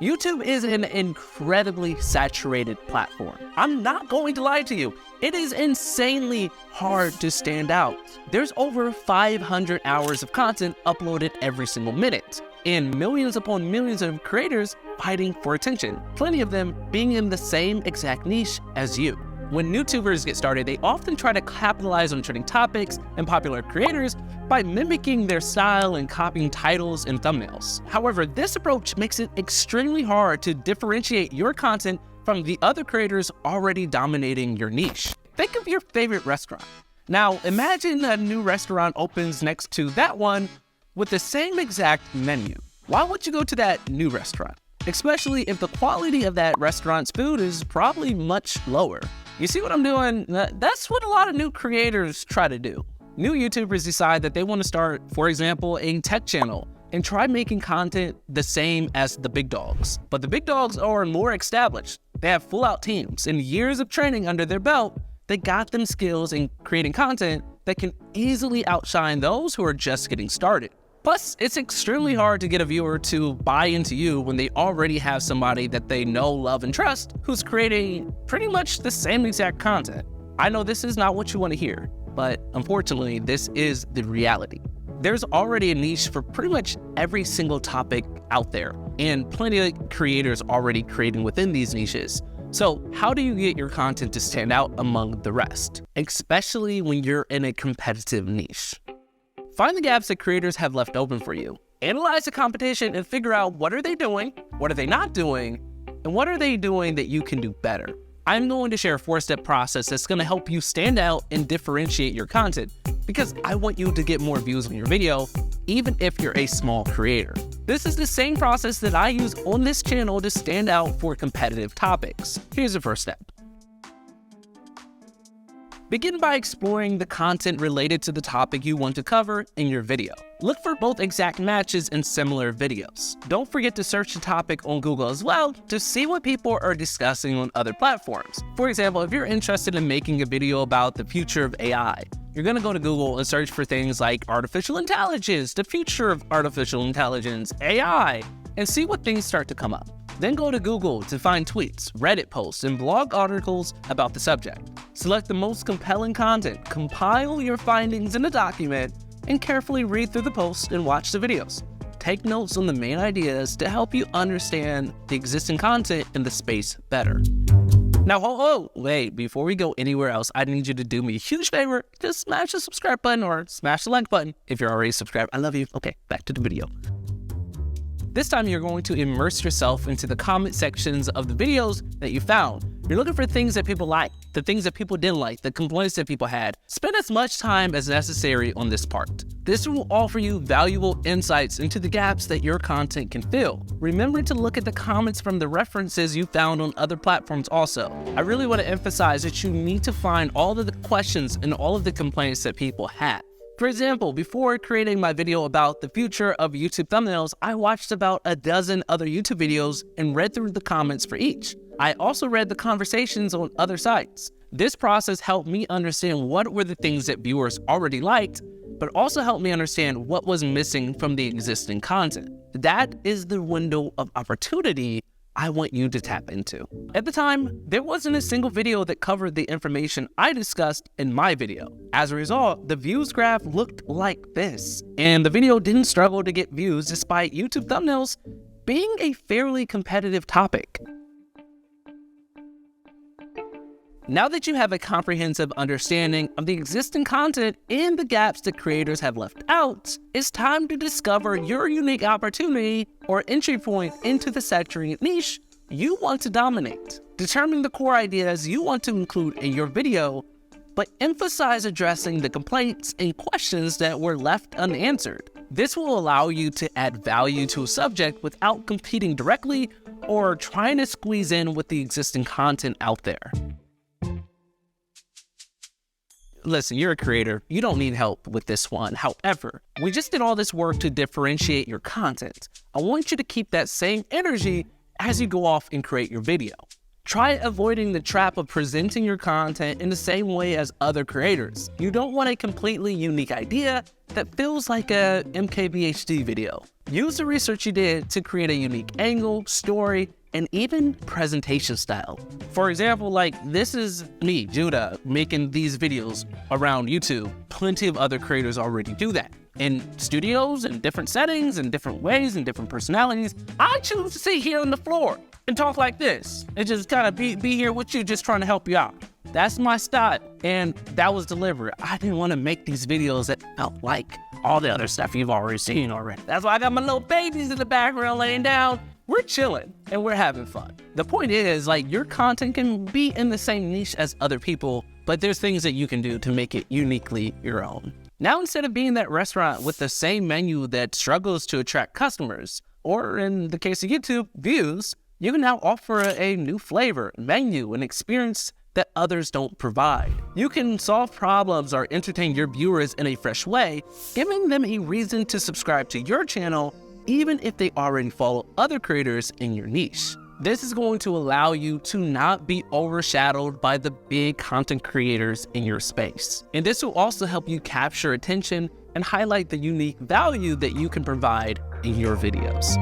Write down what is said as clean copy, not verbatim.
YouTube is an incredibly saturated platform. I'm not going to lie to you. It is insanely hard to stand out. There's over 500 hours of content uploaded every single minute, and millions upon millions of creators fighting for attention, plenty of them being in the same exact niche as you. When NewTubers get started, they often try to capitalize on trending topics and popular creators by mimicking their style and copying titles and thumbnails. However, this approach makes it extremely hard to differentiate your content from the other creators already dominating your niche. Think of your favorite restaurant. Now, imagine a new restaurant opens next to that one with the same exact menu. Why would you go to that new restaurant? Especially if the quality of that restaurant's food is probably much lower. You see what I'm doing? That's what a lot of new creators try to do. New YouTubers decide that they want to start, for example, a tech channel and try making content the same as the big dogs. But the big dogs are more established. They have full-out teams and years of training under their belt that got them skills in creating content that can easily outshine those who are just getting started. Plus, it's extremely hard to get a viewer to buy into you when they already have somebody that they know, love, and trust who's creating pretty much the same exact content. I know this is not what you want to hear, but unfortunately, this is the reality. There's already a niche for pretty much every single topic out there, and plenty of creators already creating within these niches. So how do you get your content to stand out among the rest, especially when you're in a competitive niche? Find the gaps that creators have left open for you. Analyze the competition and figure out what are they doing, what are they not doing, and what are they doing that you can do better. I'm going to share a 4-step process that's going to help you stand out and differentiate your content, because I want you to get more views on your video, even if you're a small creator. This is the same process that I use on this channel to stand out for competitive topics. Here's the first step. Begin by exploring the content related to the topic you want to cover in your video. Look for both exact matches in similar videos. Don't forget to search the topic on Google as well to see what people are discussing on other platforms. For example, if you're interested in making a video about the future of AI, you're going to go to Google and search for things like artificial intelligence, the future of artificial intelligence, AI, and see what things start to come up. Then go to Google to find tweets, Reddit posts, and blog articles about the subject. Select the most compelling content, compile your findings in a document, and carefully read through the posts and watch the videos. Take notes on the main ideas to help you understand the existing content in the space better. Now, wait, before we go anywhere else, I need you to do me a huge favor. Just smash the subscribe button or smash the like button if you're already subscribed. I love you. Okay, back to the video. This time, you're going to immerse yourself into the comment sections of the videos that you found. You're looking for things that people like, the things that people didn't like, the complaints that people had. Spend as much time as necessary on this part. This will offer you valuable insights into the gaps that your content can fill. Remember to look at the comments from the references you found on other platforms also. I really want to emphasize that you need to find all of the questions and all of the complaints that people had. For example, before creating my video about the future of YouTube thumbnails, I watched about a dozen other YouTube videos and read through the comments for each. I also read the conversations on other sites. This process helped me understand what were the things that viewers already liked, but also helped me understand what was missing from the existing content. That is the window of opportunity I want you to tap into. At the time, there wasn't a single video that covered the information I discussed in my video. As a result, the views graph looked like this, and the video didn't struggle to get views despite YouTube thumbnails being a fairly competitive topic. Now that you have a comprehensive understanding of the existing content and the gaps that creators have left out, it's time to discover your unique opportunity or entry point into the saturated niche you want to dominate. Determine the core ideas you want to include in your video, but emphasize addressing the complaints and questions that were left unanswered. This will allow you to add value to a subject without competing directly or trying to squeeze in with the existing content out there. Listen, you're a creator. You don't need help with this one. However, we just did all this work to differentiate your content. I want you to keep that same energy as you go off and create your video. Try avoiding the trap of presenting your content in the same way as other creators. You don't want a completely unique idea that feels like a MKBHD video. Use the research you did to create a unique angle, story, and even presentation style. For example, like this is me, Judah, making these videos around YouTube. Plenty of other creators already do that. In studios, in different settings, in different ways, in different personalities. I choose to sit here on the floor and talk like this and just kind of be here with you, just trying to help you out. That's my style, and that was deliberate. I didn't want to make these videos that felt like all the other stuff you've already seen already. That's why I got my little babies in the background laying down. We're chilling and we're having fun. The point is, like, your content can be in the same niche as other people, but there's things that you can do to make it uniquely your own. Now, instead of being that restaurant with the same menu that struggles to attract customers, or in the case of YouTube, views, you can now offer a new flavor, menu, and experience that others don't provide. You can solve problems or entertain your viewers in a fresh way, giving them a reason to subscribe to your channel, even if they already follow other creators in your niche. This is going to allow you to not be overshadowed by the big content creators in your space. And this will also help you capture attention and highlight the unique value that you can provide in your videos.